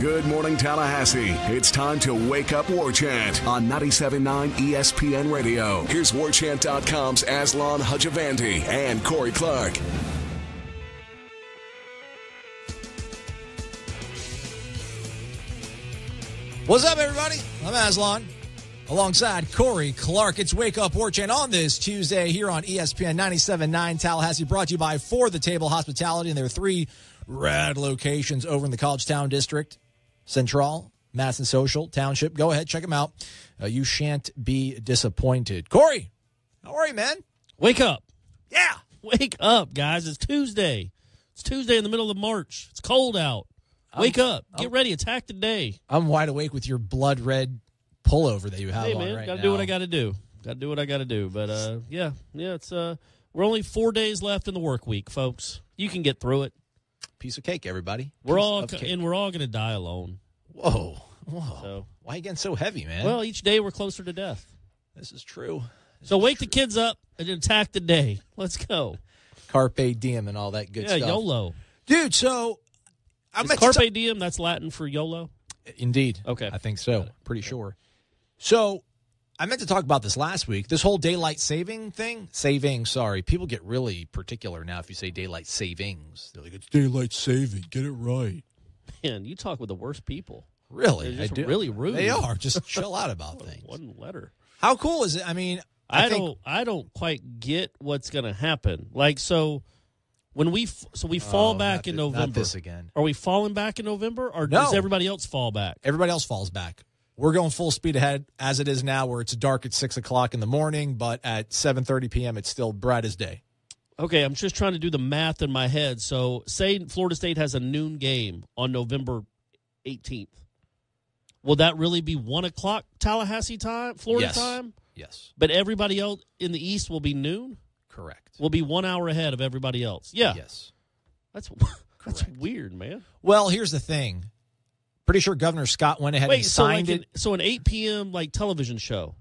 Good morning, Tallahassee. It's time to wake up War Chant on 97.9 ESPN Radio. Here's WarChant.com's Aslan Hajavandi and Corey Clark. What's up, everybody? I'm Aslan. Alongside Corey Clark, it's Wake Up War Chant on this Tuesday here on ESPN 97.9 Tallahassee, brought to you by For the Table Hospitality, and there are 3 rad locations over in the College Town District: Central, Madison Social, Township. Go ahead, check them out. You shan't be disappointed. Corey, how are you, man? Wake up. Yeah. Wake up, guys. It's Tuesday. It's Tuesday in the middle of March. It's cold out. Wake up. Get ready. Attack the day. I'm wide awake with your blood red pullover that you have on right now. Gotta do what I gotta do. Gotta do what I gotta do. But yeah, it's we're only 4 days left in the work week, folks. You can get through it. Piece of cake, everybody. We're all gonna die alone. Whoa. So, why are you getting so heavy, man? Well, each day we're closer to death. This is true. So wake the kids up and attack the day. Let's go. Carpe diem and all that good stuff. Yeah, YOLO. Dude, so Carpe diem, that's Latin for YOLO? Indeed. Okay. I think so. Pretty sure. So I meant to talk about this last week. This whole daylight saving thing. People get really particular now if you say daylight savings. They're like, it's daylight saving. Get it right. Man, you talk with the worst people. Really? They're just really rude. They are. Just chill out about things. One letter. How cool is it? I mean, I don't quite get what's going to happen. Like, so when we fall back in November. Not this again. Are we falling back in November, or No. does everybody else fall back? Everybody else falls back. We're going full speed ahead as it is now, where it's dark at 6 o'clock in the morning, but at 7:30 p.m. it's still bright as day. Okay, I'm just trying to do the math in my head. So say Florida State has a noon game on November 18th. Will that really be 1 o'clock Tallahassee time, Florida time? Yes. But everybody else in the East will be noon? Correct. Will be 1 hour ahead of everybody else. Yeah. Yes. That's weird, man. Well, here's the thing. Pretty sure Governor Scott went ahead and signed it. So an 8 p.m. television show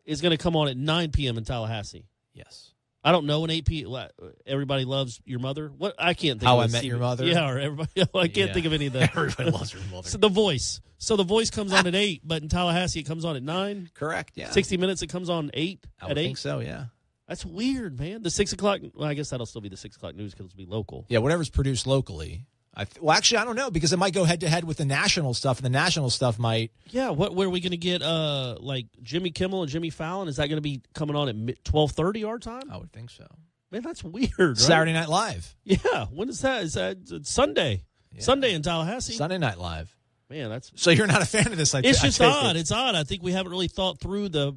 is going to come on at 9 p.m. in Tallahassee. Yes. I don't know an 8 p.m. Everybody Loves Your Mother. What I can't think. How of I Met Your Mother. Yeah, or everybody. I can't think of any of that. Everybody Loves Your Mother. So The Voice. So The Voice comes on at 8, but in Tallahassee it comes on at 9. Correct. Yeah. 60 Minutes it comes on 8. I would think so. Yeah. That's weird, man. The 6 o'clock. Well, I guess that'll still be the 6 o'clock news because it'll be local. Yeah, whatever's produced locally. Actually, I don't know, because it might go head to head with the national stuff, and the national stuff might. Yeah, where are we going to get like Jimmy Kimmel and Jimmy Fallon? Is that going to be coming on at 12:30 our time? I would think so. Man, that's weird. Right? Saturday Night Live. Yeah, when is that? Is that Sunday? Yeah. Sunday in Tallahassee. Sunday Night Live. Man, that's so you're not a fan of this. It's just odd. It's odd. I think we haven't really thought through the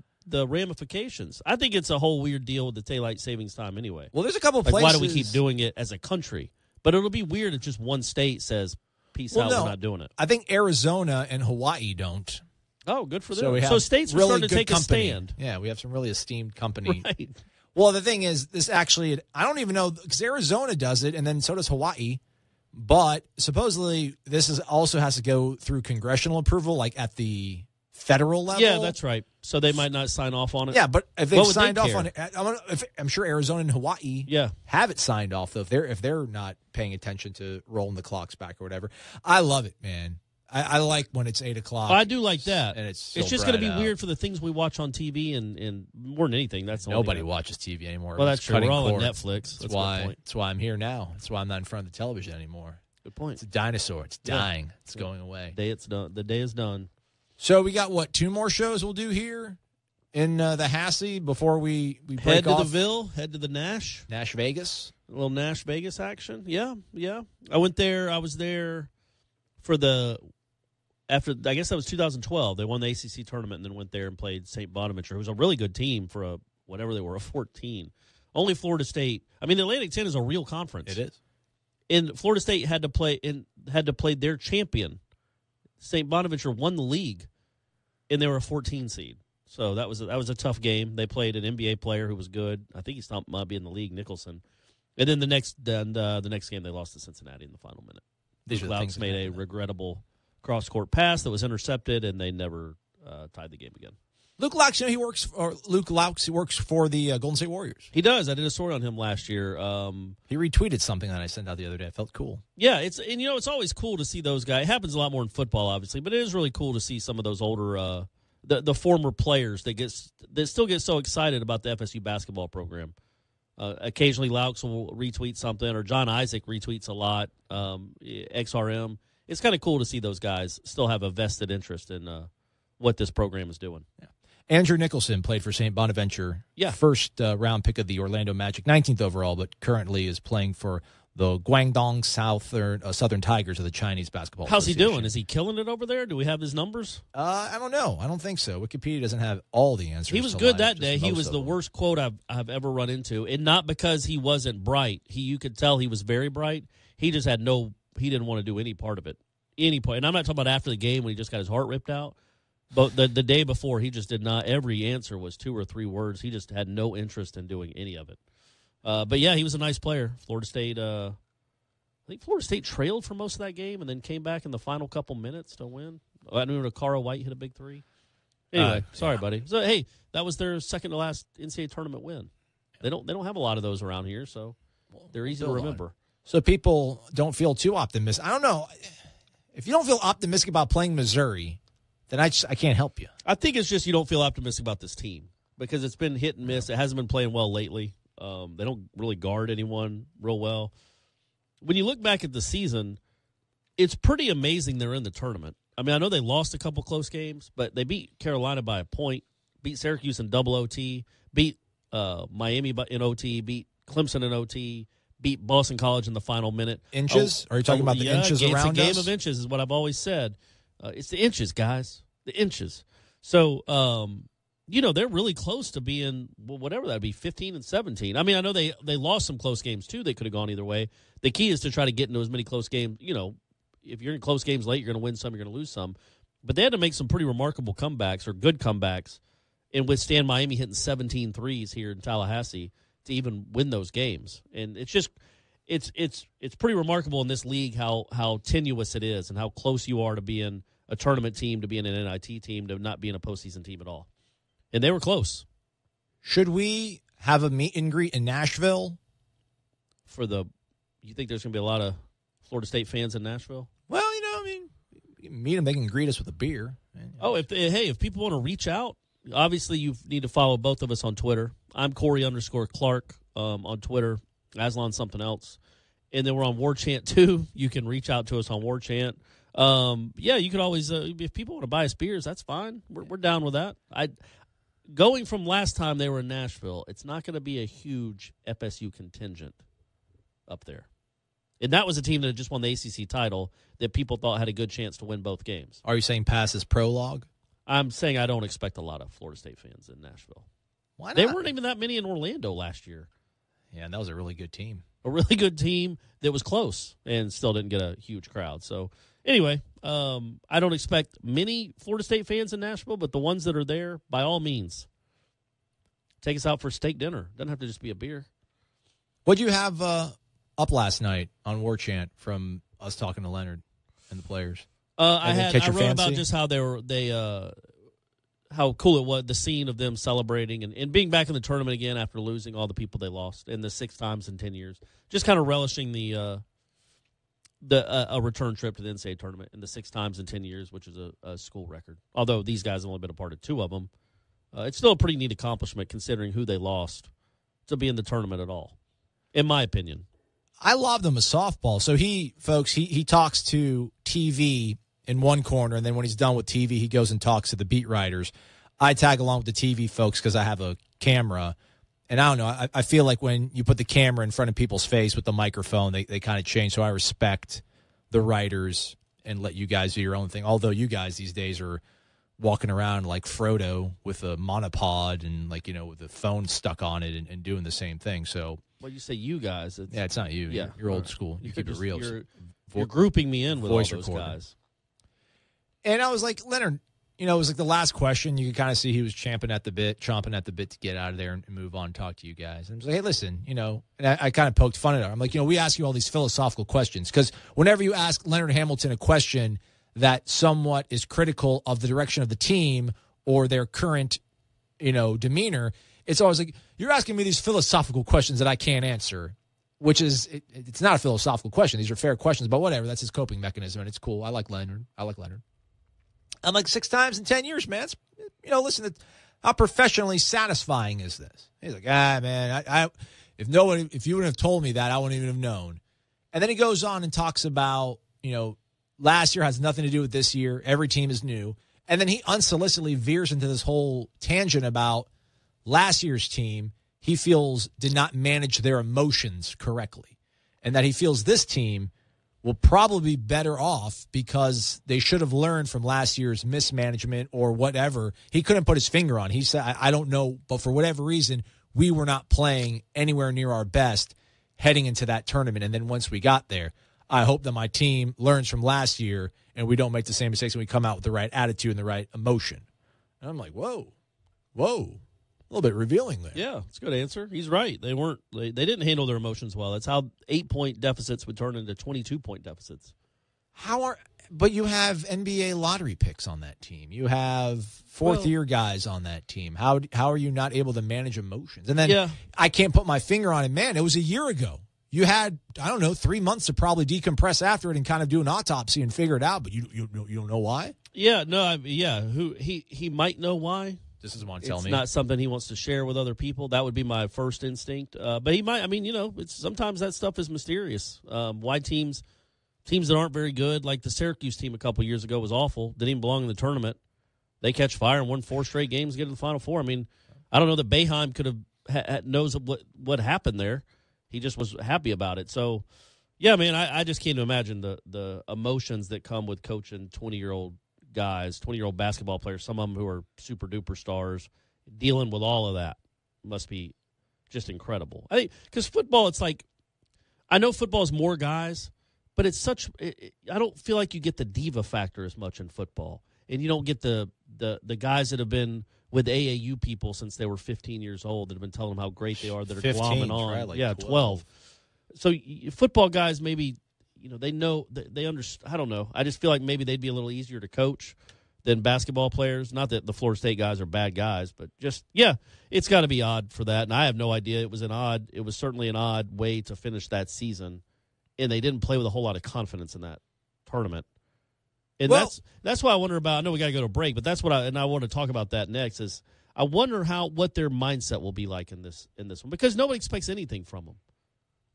ramifications. I think it's a whole weird deal with the daylight savings time anyway. Well, there's a couple places. Why do we keep doing it as a country? But it'll be weird if just one state says, peace out, we're not doing it. I think Arizona and Hawaii don't. Oh, good for them. So states are starting to take a stand. Yeah, we have some really esteemed company. Right. Well, the thing is, this actually, I don't even know, because Arizona does it, and then so does Hawaii. But supposedly, also has to go through congressional approval, like at the federal level. Yeah, that's right. So they might not sign off on it. Yeah, but if they've signed off on it, I'm sure Arizona and Hawaii have it signed off, though, if they're not paying attention to rolling the clocks back or whatever. I love it, man. I like when it's 8 o'clock. I do like that. And it's just going to be weird for the things we watch on TV, and more than anything, that's nobody watches TV anymore. Well, that's true. We're all on Netflix. That's why I'm here now. That's why I'm not in front of the television anymore. Good point. It's a dinosaur. It's dying. Yeah. It's going away. The day is done. So we got, 2 more shows we'll do here in the Hassy before we break head to off? the Ville, head to the Nash. Nash Vegas. A little Nash Vegas action. Yeah. I went there. I was there for after, I guess that was 2012. They won the ACC tournament and then went there and played St. Bonaventure, who was a really good team for whatever they were, a 14. Only Florida State. I mean, the Atlantic 10 is a real conference. It is. And Florida State had to play their champion. St. Bonaventure won the league, and they were a 14 seed. So that was a tough game. They played an NBA player who was good. I think he might be in the league, Nicholson. And then the next game they lost to Cincinnati in the final minute. The Clouds made a regrettable cross-court pass that was intercepted, and they never tied the game again. Luke Laux, he works for the Golden State Warriors. He does. I did a story on him last year. He retweeted something that I sent out the other day. I felt cool. Yeah, it's always cool to see those guys. It happens a lot more in football, obviously, but it is really cool to see some of those older, the former players that still get so excited about the FSU basketball program. Occasionally, Laux will retweet something, or John Isaac retweets a lot. XRM. It's kind of cool to see those guys still have a vested interest in what this program is doing. Yeah. Andrew Nicholson played for St. Bonaventure. Yeah. First round pick of the Orlando Magic, 19th overall, but currently is playing for the Guangdong Southern Tigers of the Chinese Basketball How's he Association. doing? Is he killing it over there? Do we have his numbers? I don't know. I don't think so. Wikipedia doesn't have all the answers. He was good that day. He was the worst quote I've ever run into, and not because he wasn't bright. You could tell he was very bright. He just had he didn't want to do any part of it. Any point. And I'm not talking about after the game when he just got his heart ripped out. But the day before, he just did not. Every answer was 2 or 3 words. He just had no interest in doing any of it. But, yeah, he was a nice player. Florida State, I think Florida State trailed for most of that game and then came back in the final couple minutes to win. I knew Akara White hit a big 3. Anyway, sorry, buddy. So, hey, that was their second to last NCAA tournament win. They don't have a lot of those around here, so they're easy to remember. So people don't feel too optimistic. I don't know. If you don't feel optimistic about playing Missouri, then I can't help you. I think it's just you don't feel optimistic about this team because it's been hit and miss. It hasn't been playing well lately. They don't really guard anyone real well. When you look back at the season, it's pretty amazing they're in the tournament. I mean, I know they lost a couple close games, but they beat Carolina by a point, beat Syracuse in double OT, beat Miami in OT, beat Clemson in OT, beat Boston College in the final minute. Inches? Are you talking about the inches around us? It's a game of inches is what I've always said. It's the inches, guys. The inches. So, they're really close to being, whatever that would be, 15 and 17. I mean, I know they lost some close games, too. They could have gone either way. The key is to try to get into as many close games. If you're in close games late, you're going to win some, you're going to lose some. But they had to make some pretty remarkable comebacks or good comebacks and withstand Miami hitting 17 threes here in Tallahassee to even win those games. And it's just it's pretty remarkable in this league how tenuous it is and how close you are to being a tournament team, to being an NIT team, to not being a postseason team at all. And they were close. Should we have a meet and greet in Nashville? You think there's going to be a lot of Florida State fans in Nashville? Well, we can meet them. They can greet us with a beer. Oh, if people want to reach out, obviously you need to follow both of us on Twitter. I'm Corey_Clark on Twitter. Aslan something else. And then we're on War Chant too. You can reach out to us on War Chant. You could always, if people want to buy us beers, that's fine. We're down with that. Going from last time they were in Nashville, it's not going to be a huge FSU contingent up there. And that was a team that just won the ACC title that people thought had a good chance to win both games. Are you saying pass is prologue? I'm saying I don't expect a lot of Florida State fans in Nashville. Why not? They weren't even that many in Orlando last year. Yeah, and that was a really good team. A really good team that was close and still didn't get a huge crowd. So, anyway, I don't expect many Florida State fans in Nashville, but the ones that are there, by all means, take us out for steak dinner. Doesn't have to just be a beer. What'd you have up last night on War Chant from us talking to Leonard and the players? I wrote about just how how cool it was, the scene of them celebrating and being back in the tournament again after losing all the people they lost in the 6 times in 10 years. Just kind of relishing a return trip to the NCAA tournament in the 6 times in 10 years, which is a school record. Although these guys have only been a part of 2 of them, it's still a pretty neat accomplishment considering who they lost to be in the tournament at all, in my opinion. I lobbed him a softball. So he talks to TV in one corner, and then when he's done with TV, he goes and talks to the beat writers. I tag along with the TV folks because I have a camera. And I don't know, I feel like when you put the camera in front of people's face with the microphone, they kind of change. So I respect the writers and let you guys do your own thing. Although you guys these days are walking around like Frodo with a monopod and with the phone stuck on it and doing the same thing. So, well, you say you guys. It's not you. Yeah, you're old school. You keep it real. You're grouping me in with all those recorder. guys. And I was like, Leonard, it was like the last question. You could kind of see he was chomping at the bit to get out of there and move on and talk to you guys. And I was like, hey, listen, and I kind of poked fun at him. I'm like, we ask you all these philosophical questions because whenever you ask Leonard Hamilton a question that somewhat is critical of the direction of the team or their current demeanor, it's always like, you're asking me these philosophical questions that I can't answer, which is, it's not a philosophical question. These are fair questions, but whatever. That's his coping mechanism, and it's cool. I like Leonard. I'm like 6 times in 10 years, man. Listen, how professionally satisfying is this? He's like, man, if you wouldn't have told me that, I wouldn't even have known. And then he goes on and talks about, last year has nothing to do with this year. Every team is new. And then he unsolicitedly veers into this whole tangent about last year's team he feels did not manage their emotions correctly, and that he feels this team will probably be better off because they should have learned from last year's mismanagement or whatever. He couldn't put his finger on. He said, I don't know, but for whatever reason, we were not playing anywhere near our best heading into that tournament. And then once we got there, I hope that my team learns from last year and we don't make the same mistakes and we come out with the right attitude and the right emotion. And I'm like, whoa. A little bit revealing there. Yeah, it's a good answer. He's right. They didn't handle their emotions well. That's how 8-point deficits would turn into 22-point deficits. But you have NBA lottery picks on that team. You have fourth-year guys on that team. How are you not able to manage emotions? And then I can't put my finger on it. Man, it was a year ago. You had, 3 months to probably decompress after it and kind of do an autopsy and figure it out, but you don't know why? Yeah, no, he might know why. This doesn't want to tell me. It's not something he wants to share with other people. That would be my first instinct. But he might. It's sometimes that stuff is mysterious. Why teams that aren't very good, like the Syracuse team a couple years ago was awful. Didn't even belong in the tournament. They catch fire and won 4 straight games, get to the Final Four. I don't know that Boeheim could have knows what happened there. He just was happy about it. So, yeah, man, I just can't imagine the emotions that come with coaching 20-year-old guys, 20-year-old basketball players, some of them who are super-duper stars, dealing with all of that must be just incredible. I think because football, it's like, I know football is more guys, but it's I don't feel like you get the diva factor as much in football, and you don't get the guys that have been with AAU people since they were 15 years old that have been telling them how great they are, that are 15, glomming on. Like 12. So football guys maybe, they know, they understand. I don't know. I just feel like maybe they'd be a little easier to coach than basketball players. Not that the Florida State guys are bad guys, but just, it's got to be odd for that. And I have no idea. It was certainly an odd way to finish that season. And they didn't play with a whole lot of confidence in that tournament. And that's why I wonder about, I know we got to go to break, but that's what I want to talk about that next is I wonder what their mindset will be like in this one, because nobody expects anything from them.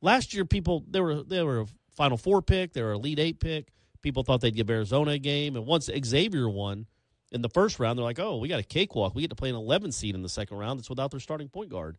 Last year, they were a Final Four pick, they were an Elite 8 pick. People thought they'd give Arizona a game, and once Xavier won in the first round, they're like, oh, we got a cakewalk. We get to play an 11 seed in the second round that's without their starting point guard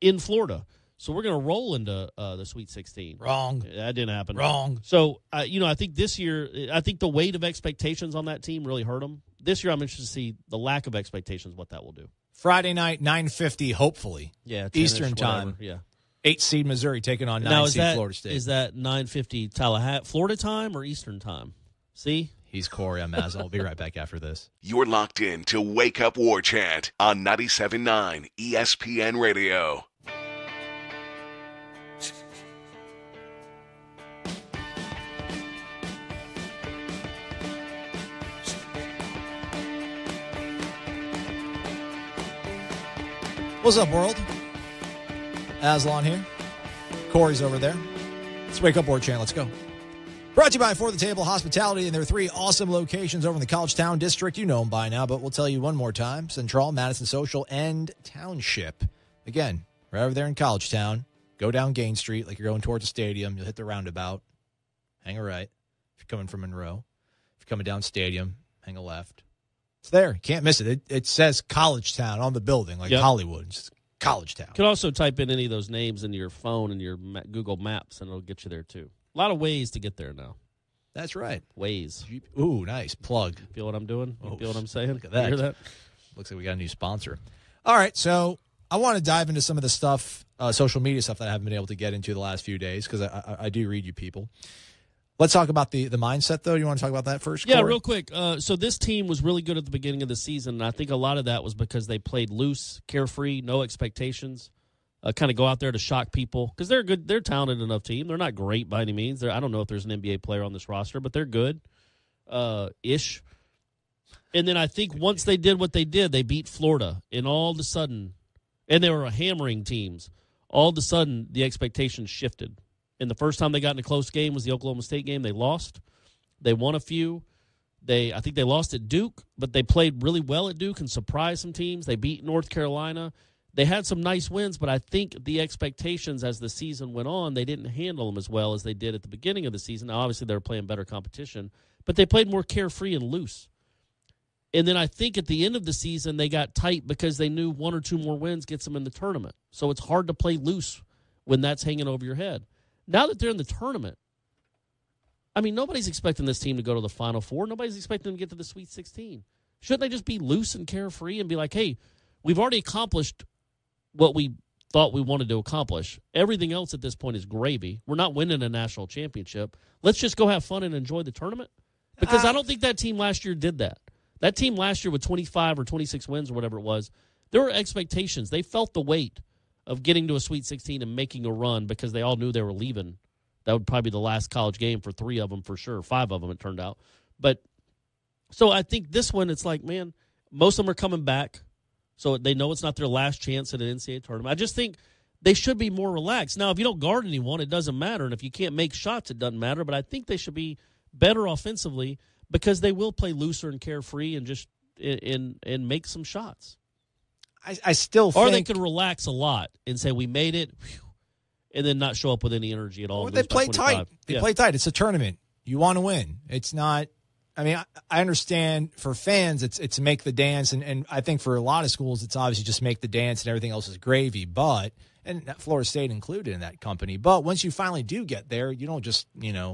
in Florida. So we're going to roll into the Sweet 16. Wrong. That didn't happen. Wrong. So, I think this year, the weight of expectations on that team really hurt them. This year, I'm interested to see the lack of expectations, what that will do. Friday night, 9:50, hopefully. Yeah. Eastern time. Whatever. Yeah. 8 seed Missouri taking on 9 seed Florida State. Is that 9:50 Tallahassee, Florida time or Eastern time? See? He's Corey. I'm Aslan. I'll be right back after this. You're locked in to Wake Up War Chant on 97.9 ESPN Radio. What's up, world? Aslan here. Corey's over there. Let's Wake Up War Chant. Let's go. Brought to you by For the Table Hospitality and their 3 awesome locations over in the College Town District. You know them by now, but we'll tell you one more time. Central, Madison Social, and Township. Again, right over there in College Town. Go down Gain Street like you're going towards the stadium. You'll hit the roundabout. Hang a right if you're coming from Monroe. If you're coming down Stadium, hang a left. It's there. You can't miss it. It says College Town on the building, like Hollywood. It's just College Town. You can also type in any of those names into your phone and your Google Maps, and it'll get you there, too. A lot of ways to get there now. That's right. Ways. Ooh, nice. Plug. Feel what I'm doing? You feel what I'm saying? Look at that. You hear that? Looks like we got a new sponsor. All right, so I want to dive into some of the stuff, social media stuff that I haven't been able to get into the last few days because I do read you people. Let's talk about the mindset, though. You want to talk about that first, Yeah, Corey? real quick. So this team was really good at the beginning of the season, and I think a lot of that was because they played loose, carefree, no expectations, kind of go out there to shock people because they're good. They're a talented enough team. They're not great by any means. I don't know if there's an NBA player on this roster, but they're good, ish. And then I think once they did what they did, they beat Florida. And all of a sudden, and they were hammering teams, all of a sudden the expectations shifted. And the first time they got in a close game was the Oklahoma State game. They lost. They won a few. I think they lost at Duke, but they played really well at Duke and surprised some teams. They beat North Carolina. They had some nice wins, but I think the expectations as the season went on, they didn't handle them as well as they did at the beginning of the season. Now, obviously, they were playing better competition, but they played more carefree and loose. And then I think at the end of the season, they got tight because they knew one or two more wins gets them in the tournament. So it's hard to play loose when that's hanging over your head. Now that they're in the tournament, I mean, nobody's expecting this team to go to the Final Four. Nobody's expecting them to get to the Sweet 16. Shouldn't they just be loose and carefree and be like, hey, we've already accomplished what we thought we wanted to accomplish. Everything else at this point is gravy. We're not winning a national championship. Let's just go have fun and enjoy the tournament. Because I don't think that team last year did that. That team last year with 25 or 26 wins or whatever it was, there were expectations. They felt the weight of getting to a Sweet 16 and making a run because they all knew they were leaving. That would probably be the last college game for 3 of them for sure. 5 of them, it turned out. But so I think this one, it's like, man, most of them are coming back. So they know it's not their last chance at an NCAA tournament. I just think they should be more relaxed. Now, if you don't guard anyone, it doesn't matter. And if you can't make shots, it doesn't matter. But I think they should be better offensively because they will play looser and carefree and just and make some shots. I still think... Or they could relax a lot and say, we made it, and then not show up with any energy at all. Well, they play tight. They play tight. It's a tournament. You want to win. It's not... I mean, I understand for fans, it's make the dance, and I think for a lot of schools, it's obviously just make the dance and everything else is gravy, but, and Florida State included in that company, but once you finally do get there, you don't just, let's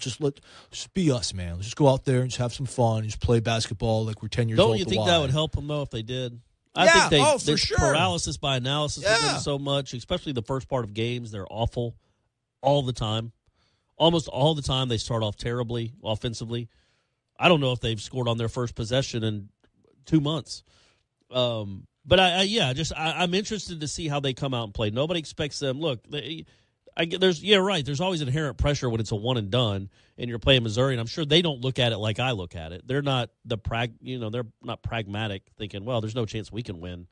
just be us, man. Let's just go out there and just have some fun, just play basketball like we're 10 years old. Don't you think that would help them, though, if they did? I think for sure. Paralysis by analysis with them so much, especially the first part of games. They're awful all the time. Almost all the time they start off terribly offensively. I don't know if they've scored on their first possession in 2 months. But I'm interested to see how they come out and play. Nobody expects them. Look, there's always inherent pressure when it's a one and done and you're playing Missouri, and I'm sure they don't look at it like I look at it. They're not they're not pragmatic, thinking, well, there's no chance we can win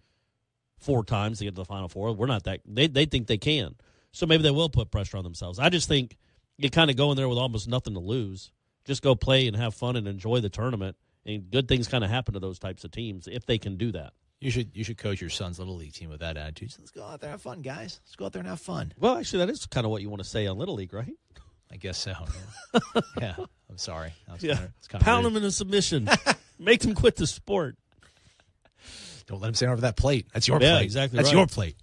4 times to get to the Final Four. We're not that. They think they can, so maybe they will put pressure on themselves. I just think you kind of go in there with almost nothing to lose. Just go play and have fun and enjoy the tournament, and good things kind of happen to those types of teams if they can do that. You should coach your son's little league team with that attitude. So let's go out there and have fun, guys. Let's go out there and have fun. Well, actually, that is kind of what you want to say on Little League, right? I guess so. Yeah, I'm sorry. Pound them into submission. Make them quit the sport. Don't let him stand over that plate. That's your plate. Yeah, exactly. That's your plate.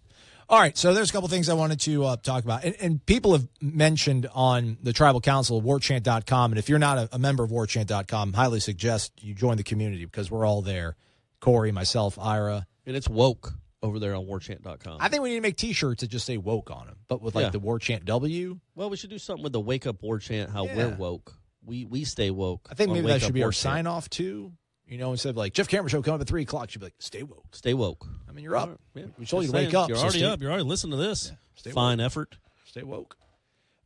All right, so there's a couple things I wanted to talk about. And people have mentioned on the Tribal Council, warchant.com, and if you're not a member of warchant.com, highly suggest you join the community because we're all there. Corey, myself, Ira. And it's woke over there on warchant.com. I think we need to make T-shirts that just say woke on them, but with the Warchant W. Well, we should do something with the Wake Up Warchant, how we're woke. We stay woke. I think maybe that should be our sign-off, too. Instead of like, Jeff Cameron Show coming up at 3 o'clock, you'd be like, stay woke. Stay woke. I mean, you're up. Yeah. We told you to wake up. You're already up. You're already listening to this. Yeah. Fine effort. Stay woke.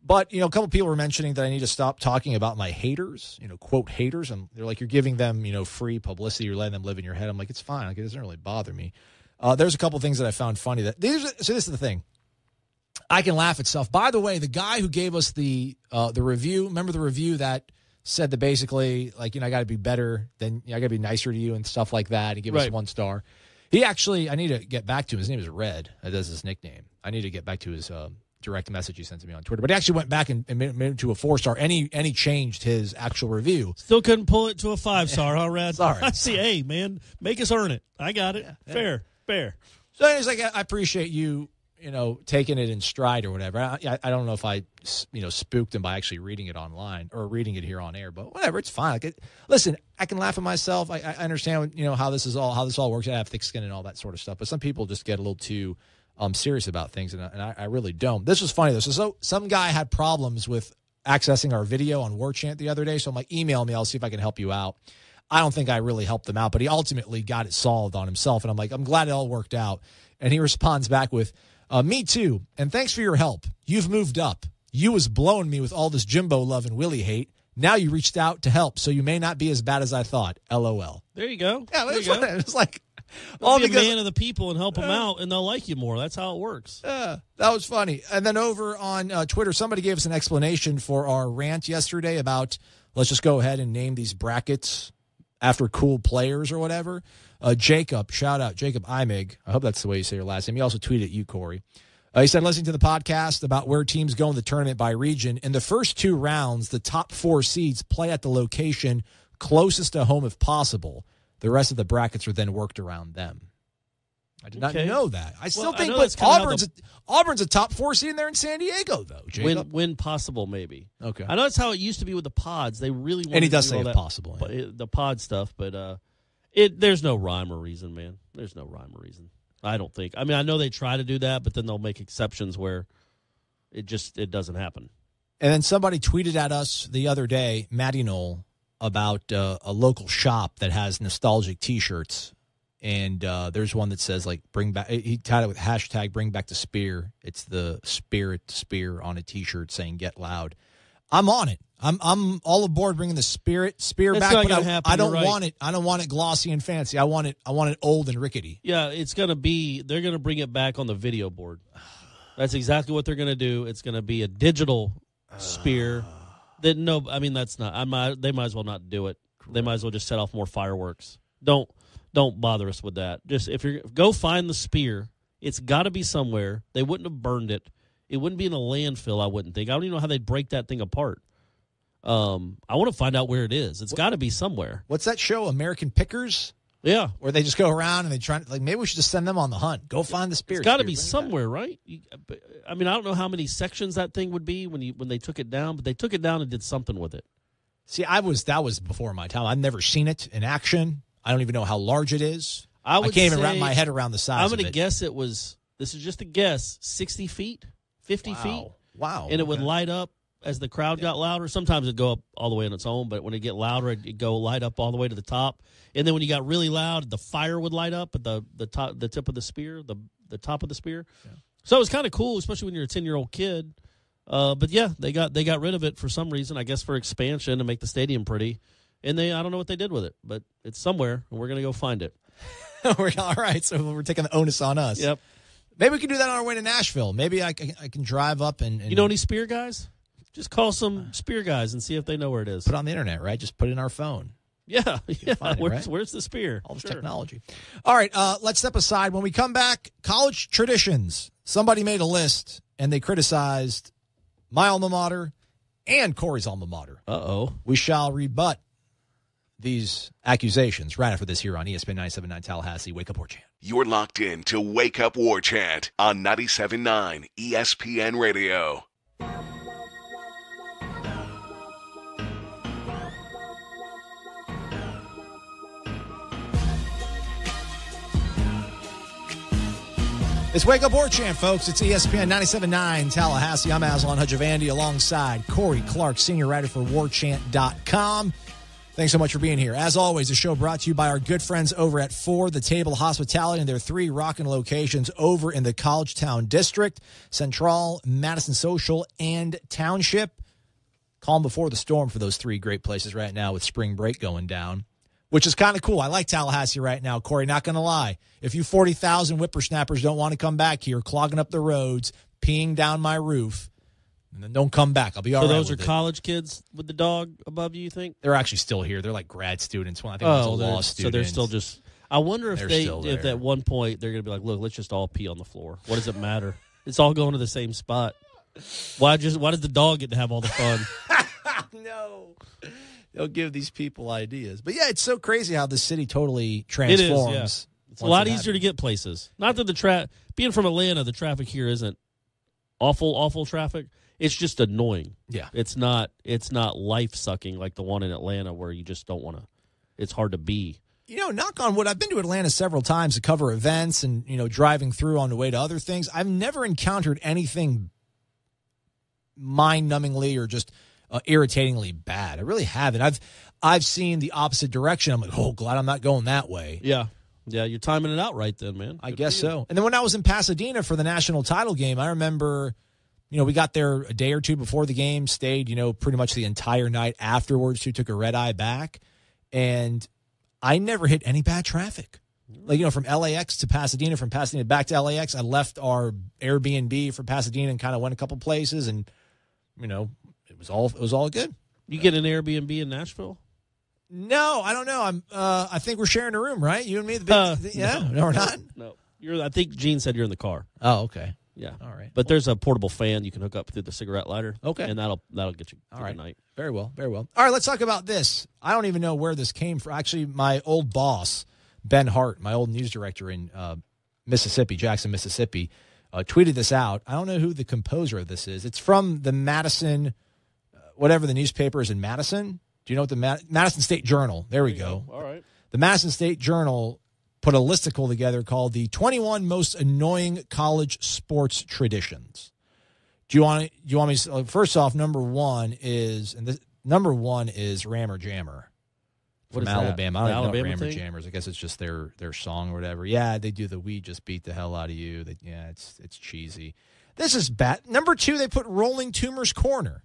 But, a couple people were mentioning that I need to stop talking about my haters, quote haters. And they're like, you're giving them, free publicity. You're letting them live in your head. I'm like, it's fine. Like, it doesn't really bother me. There's a couple things that I found funny. So this is the thing. I can laugh at stuff. By the way, the guy who gave us the review, remember the review that said that basically, like, I got to be better than, I got to be nicer to you and stuff like that. He gave us 1 star. He actually, I need to get back to him. His name is Red. That is his nickname. I need to get back to his direct message he sent to me on Twitter. But he actually went back and made it to a 4-star, and he changed his actual review. Still couldn't pull it to a 5-star, huh, Red? Sorry. I see. Hey, man, make us earn it. I got it. Yeah. Fair. So he's like, I appreciate you, taking it in stride or whatever. I don't know if I, spooked him by actually reading it online or reading it here on air, but whatever, it's fine. Listen, I can laugh at myself. I understand, how this all works. I have thick skin and all that sort of stuff, but some people just get a little too serious about things, and I really don't. This was funny though. So some guy had problems with accessing our video on Warchant the other day, so I'm like, email me. I'll see if I can help you out. I don't think I really helped them out, but he ultimately got it solved on himself, and I'm like, I'm glad it all worked out. And he responds back with, me too, and thanks for your help. You've moved up. You was blowing me with all this Jimbo love and Willie hate. Now you reached out to help, so you may not be as bad as I thought. LOL. There you go. Yeah, there you go. It's like be a man of the people and help them out, and they'll like you more. That's how it works. That was funny. And then over on Twitter, somebody gave us an explanation for our rant yesterday about let's just go ahead and name these brackets after cool players or whatever. Jacob, shout out, Jacob Imig. I hope that's the way you say your last name. He also tweeted you, Corey. He said, listening to the podcast about where teams go in the tournament by region, in the first 2 rounds, the top 4 seeds play at the location closest to home if possible. The rest of the brackets are then worked around them. I did not know that. I still think Auburn's a top 4 seed, and they're in San Diego, though. Jacob. When possible, maybe. Okay. I know that's how it used to be with the pods. They really wanted and he does to do say if possible. Yeah. The pod stuff, but there's no rhyme or reason, man. There's no rhyme or reason. I don't think. I mean, I know they try to do that, but then they'll make exceptions where it doesn't happen. And then somebody tweeted at us the other day, Lady Noles, about a local shop that has nostalgic T-shirts. And there's one that says, like, bring back – he tied it with hashtag bring back the spear. It's the spirit spear on a T-shirt saying get loud. I'm on it. I'm all aboard bringing the spear back, but I don't want it. I don't want it glossy and fancy. I want it old and rickety. Yeah, it's going to be – they're going to bring it back on the video board. That's exactly what they're going to do. It's going to be a digital spear. That's not. They might as well not do it. Correct. They might as well just set off more fireworks. Don't bother us with that. Just go find the spear. It's got to be somewhere. They wouldn't have burned it. It wouldn't be in a landfill, I wouldn't think. I don't even know how they'd break that thing apart. I want to find out where it is. It's got to be somewhere. What's that show, American Pickers? Yeah. Where they just go around and they try, like, maybe we should just send them on the hunt. Go find the spear. It's got to be somewhere, right? I mean, I don't know how many sections that thing would be when they took it down, but they took it down and did something with it. See, that was before my time. I've never seen it in action. I don't even know how large it is. I can't even wrap my head around the size of it. I'm going to guess it was, this is just a guess, 60 feet, 50 feet. Wow. And it would light up as the crowd got louder. Sometimes it'd go up all the way on its own, but when it get louder, it'd go light up all the way to the top. And then when you got really loud, the fire would light up at the tip of the spear, the top of the spear. Yeah. So it was kind of cool, especially when you're a 10-year-old kid. But yeah, they got rid of it for some reason, I guess for expansion to make the stadium pretty. And I don't know what they did with it, but it's somewhere, and we're going to go find it. All right, so we're taking the onus on us. Yep. Maybe we can do that on our way to Nashville. Maybe I can drive up and You know any spear guys? Just call some spear guys and see if they know where it is. Put it on the internet, right? Just put it in our phone. Yeah. Right? Where's the spear? All this technology. All right, let's step aside. When we come back, college traditions. Somebody made a list, and they criticized my alma mater and Corey's alma mater. Uh-oh. We shall rebut these accusations right after this here on ESPN 97.9 Tallahassee. Wake Up War Chant. You're locked in to Wake Up War Chant on 97.9 ESPN Radio. It's Wake Up War Chant, folks. It's ESPN 97.9 Tallahassee. I'm Aslan Hudjavandy alongside Corey Clark, senior writer for warchant.com. Thanks so much for being here. As always, the show brought to you by our good friends over at For the Table Hospitality and their 3 rockin' locations over in the College Town District, Central, Madison Social, and Township. Calm before the storm for those 3 great places right now with spring break going down, which is kind of cool. I like Tallahassee right now, Corey, not going to lie. If you 40,000 whippersnappers don't want to come back here, clogging up the roads, peeing down my roof, and then don't come back. I'll be all right. So those are college kids with the dog above you think? They're actually still here. They're like grad students. I think one's a law student. So they're still just – I wonder if at one point they're going to be like, look, let's just all pee on the floor. What does it matter? It's all going to the same spot. Why does the dog get to have all the fun? No. They'll give these people ideas. But, yeah, it's so crazy how the city totally transforms. It is, yeah. It's a lot easier to get places. Not that being from Atlanta, the traffic here isn't awful traffic. It's just annoying. Yeah. It's not life-sucking like the one in Atlanta where you just don't want to – it's hard to be. You know, knock on wood, I've been to Atlanta several times to cover events and, driving through on the way to other things. I've never encountered anything mind-numbingly or just irritatingly bad. I really haven't. I've seen the opposite direction. I'm like, oh, glad I'm not going that way. Yeah. Yeah, you're timing it out right then, man. I guess so. And then when I was in Pasadena for the national title game, I remember we got there a day or two before the game, stayed, pretty much the entire night afterwards. Took a red eye back, and I never hit any bad traffic. Like, from LAX to Pasadena, from Pasadena back to LAX, I left our Airbnb for Pasadena and kind of went a couple places, and, it was all good. You get an Airbnb in Nashville? No, I don't know. I think we're sharing a room, right? You and me? No, we're not? No. I think Gene said you're in the car. Oh, okay. Yeah. All right. But there's a portable fan you can hook up through the cigarette lighter. Okay. And that'll get you through the night. Very well. Very well. All right, let's talk about this. I don't even know where this came from. Actually, my old boss, Ben Hart, my old news director in Mississippi, Jackson, Mississippi, tweeted this out. I don't know who the composer of this is. It's from the Madison, whatever the newspaper is in Madison. Do you know what the Madison State Journal? There we go. All right. The Madison State Journal put a listicle together called the 21 Most Annoying College Sports Traditions. Do you want me to, first off, number one is Rammer Jammer. From Alabama. I don't know what Rammer Jammers. I guess it's just their song or whatever. Yeah, they do the "We Just Beat the Hell Out of You." It's cheesy. This is bad. Number two, they put Rolling Toomer's Corner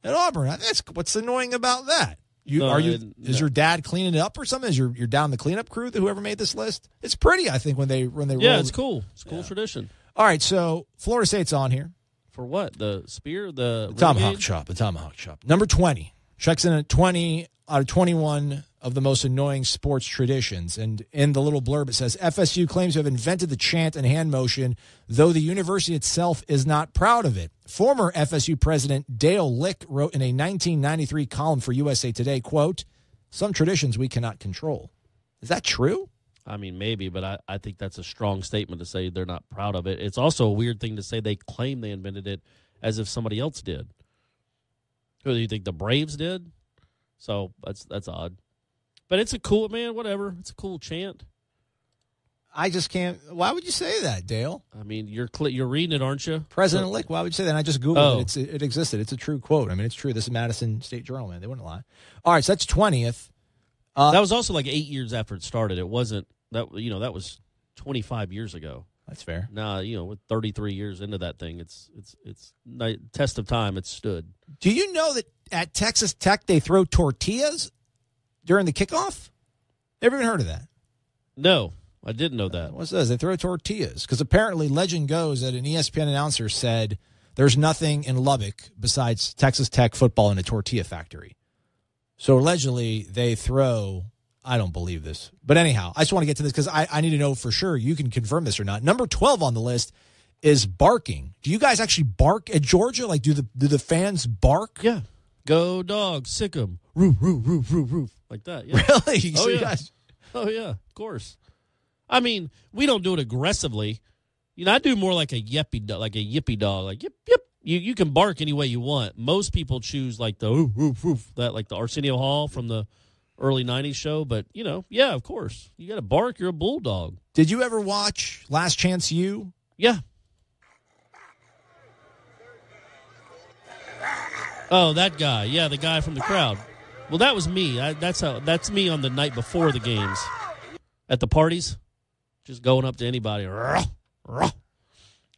at Auburn. That's what's annoying about that. Is your dad cleaning it up or something? Is you're down the cleanup crew? Whoever made this list? It's pretty. I think when they yeah, it's cool. It's a cool tradition. All right, so Florida State's on here for what? The spear, the tomahawk chop, the tomahawk chop. Number 20 checks in at 20 out of 21 of the most annoying sports traditions. And in the little blurb, it says, FSU claims to have invented the chant and hand motion, though the university itself is not proud of it. Former FSU president Dale Lick wrote in a 1993 column for USA Today, quote, "Some traditions we cannot control." Is that true? I mean, maybe, but I think that's a strong statement to say they're not proud of it. It's also a weird thing to say they claim they invented it as if somebody else did. Who do you think the Braves did? So that's odd. But it's a cool, man, whatever. It's a cool chant. I just can't. Why would you say that, Dale? I mean, you're reading it, aren't you? President Lick, why would you say that? And I just Googled it. It existed. It's a true quote. I mean, it's true. This is Madison State Journal, man. They wouldn't lie. All right, so that's 20th. That was also like 8 years after it started. It wasn't, that was 25 years ago. That's fair. Now, with 33 years into that thing, it's test of time. It's stood. Do you know that at Texas Tech they throw tortillas during the kickoff? Never even heard of that. No, I didn't know that. What says they throw tortillas? Because apparently legend goes that an ESPN announcer said there's nothing in Lubbock besides Texas Tech football in a tortilla factory. So allegedly they throw. I don't believe this. But anyhow, I just want to get to this because I need to know for sure. You can confirm this or not. Number 12 on the list is barking. Do you guys actually bark at Georgia? Like, do the fans bark? Yeah. Go dogs, sick 'em. Roof, roof, roof, roof, roof. Like that, yeah. Really? Oh, yeah. Oh, yeah, of course. I mean, we don't do it aggressively. I do more like a yippy dog, like yip, yip. You can bark any way you want. Most people choose like the oof, oof, oof, that like the Arsenio Hall from the early 90s show. But, yeah, of course. You got to bark. You're a bulldog. Did you ever watch Last Chance U? Yeah. Oh, that guy. Yeah, the guy from the crowd. Well, that was me. That's me on the night before the games. At the parties. Just going up to anybody.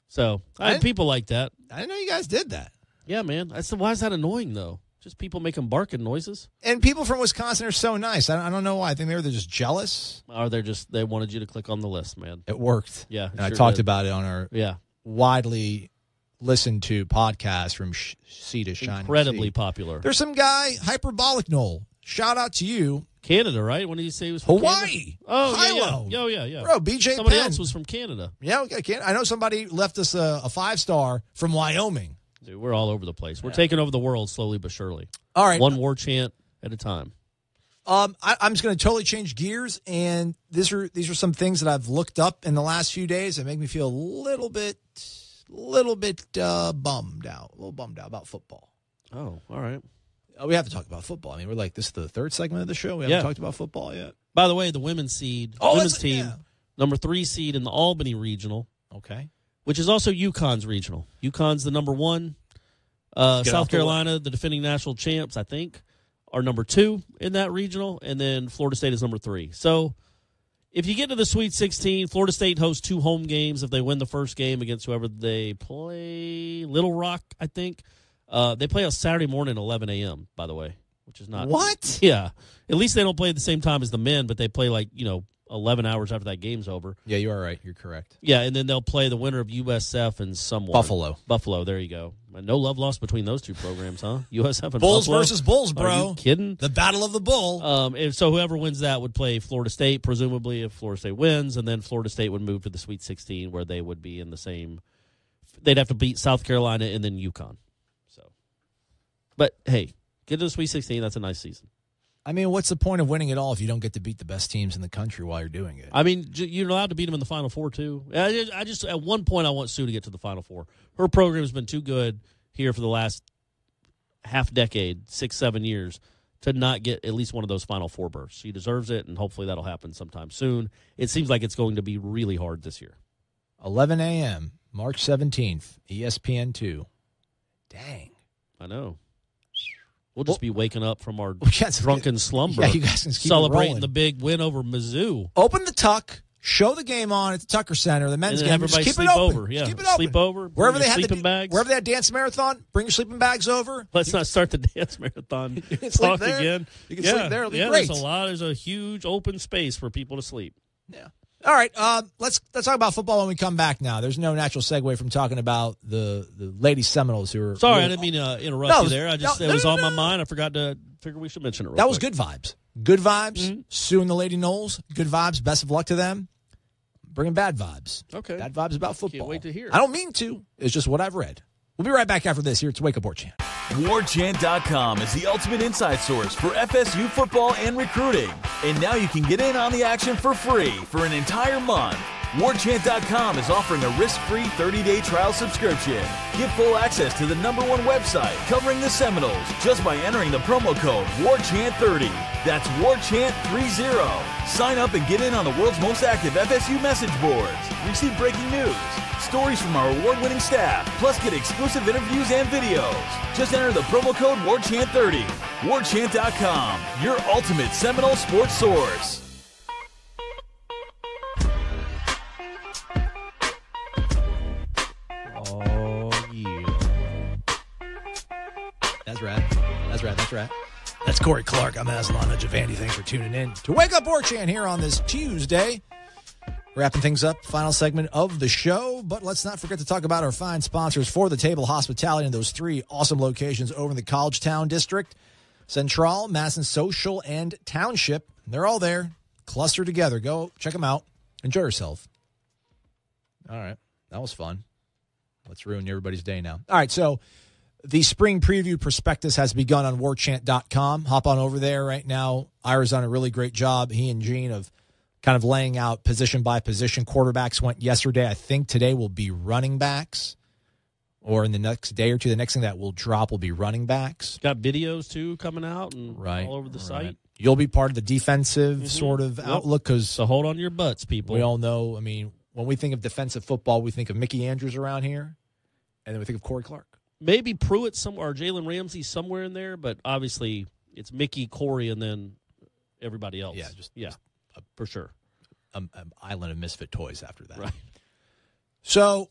So, I had people like that. I didn't know you guys did that. Yeah, man. I said, why is that annoying, though? Just people making barking noises. And people from Wisconsin are so nice. I don't know why. I think they're just jealous. Or they wanted you to click on the list, man. It worked. Yeah. And I talked about it on our widely listened to podcast from sea to shining Incredibly sea. Popular. There's some guy, Hyperbolic Noel. Shout out to you. Canada, right? When did you say he was from Hawaii. Canada? Oh, Hilo. Yeah. Bro, BJ Somebody Penn. else was from Canada. Yeah, I know somebody left us a 5-star from Wyoming. Dude, we're all over the place. We're taking over the world slowly but surely. All right. One war chant at a time. I'm just going to totally change gears, and these are some things that I've looked up in the last few days that make me feel a little bit bummed out about football. Oh, all right. We have to talk about football. I mean, this is the third segment of the show. We haven't talked about football yet. By the way, the women's team, number 3 seed in the Albany regional. Okay. Which is also UConn's regional. UConn's the number 1. South Carolina, the defending national champs, I think, are number 2 in that regional, and then Florida State is number 3. So if you get to the Sweet 16, Florida State hosts 2 home games if they win the first game against whoever they play. Little Rock, I think. They play on Saturday morning at 11 a.m., by the way, which is not. What? Yeah. At least they don't play at the same time as the men, but they play 11 hours after that game's over. Yeah, you are right. You're correct. Yeah, and then they'll play the winner of USF and someone. Buffalo, there you go. No love lost between those 2 programs, huh? USF and Bulls Buffalo. versus Bulls, bro. Are you kidding? The Battle of the Bull. So whoever wins that would play Florida State, presumably if Florida State wins, and then Florida State would move to the Sweet 16 where they would be in the same – they'd have to beat South Carolina and then UConn. So, but, hey, get to the Sweet 16. That's a nice season. I mean, what's the point of winning it all if you don't get to beat the best teams in the country while you're doing it? I mean, you're allowed to beat them in the Final Four, too. I just at one point, I want Sue to get to the Final Four. Her program has been too good here for the last half decade, 6-7 years, to not get at least one of those Final Four berths. She deserves it, and hopefully that'll happen sometime soon. It seems like it's going to be really hard this year. 11 a.m., March 17th, ESPN2. Dang. I know. We'll just be waking up from our Yes, drunken slumber, yeah, you guys can keep celebrating the big win over Mizzou. Open the Tuck, show the game on at the Tucker Center, the men's game. Everybody just keep sleep it open. over. Yeah, Just keep it open. sleep over. Wherever they had sleeping bags. Wherever they had dance marathon, bring your sleeping bags over. Let's not start the dance marathon sleep talk there. again. You can sleep there. It'll be great. There's a huge open space for people to sleep. Yeah. All right, let's talk about football when we come back now. There's no natural segue from talking about the Lady Seminoles who are... Sorry, I didn't mean to interrupt you there. It was on my mind. I forgot to figure we should mention it real quick. That was good vibes. Good vibes. Mm-hmm. Sue and the Lady Noles, good vibes. Best of luck to them. Bringing bad vibes. Okay. Bad vibes about football. Can't wait to hear. I don't mean to. It's just what I've read. We'll be right back after this. Here, it's Wake Up War Chant. WarChant.com is the ultimate inside source for FSU football and recruiting. And now you can get in on the action for free for an entire month. WarChant.com is offering a risk-free 30-day trial subscription. Get full access to the #1 website covering the Seminoles just by entering the promo code WarChant30. That's WarChant30. Sign up and get in on the world's most active FSU message boards. Receive breaking news, stories from our award-winning staff, plus get exclusive interviews and videos. Just enter the promo code WarChant30. WarChant.com, your ultimate Seminole sports source. Oh, yeah. That's right. That's Corey Clark. I'm Aslan Hajavandi. Thanks for tuning in to Wake Up War Chant here on this Tuesday. Wrapping things up, final segment of the show. But let's not forget to talk about our fine sponsors for the table hospitality in those 3 awesome locations over in the College Town District, Central, Madison Social, and Township. They're all there, clustered together. Go check them out. Enjoy yourself. All right. That was fun. Let's ruin everybody's day now. All right, so the spring preview prospectus has begun on warchant.com. Hop on over there right now. Ira's done a really great job, he and Gene, of kind of laying out position by position. Quarterbacks went yesterday. I think today will be running backs, or in the next day or two, the next thing that will drop will be running backs. Got videos, too, coming out and all over the site. You'll be part of the defensive sort of outlook because... So hold on to your butts, people. We all know, I mean, when we think of defensive football, we think of Mickey Andrews around here, and then we think of Corey Clark. Maybe Pruitt somewhere, or Jalen Ramsey somewhere in there, but obviously it's Mickey, Corey, and then everybody else. Yeah, for sure. An island of misfit toys after that. Right. So,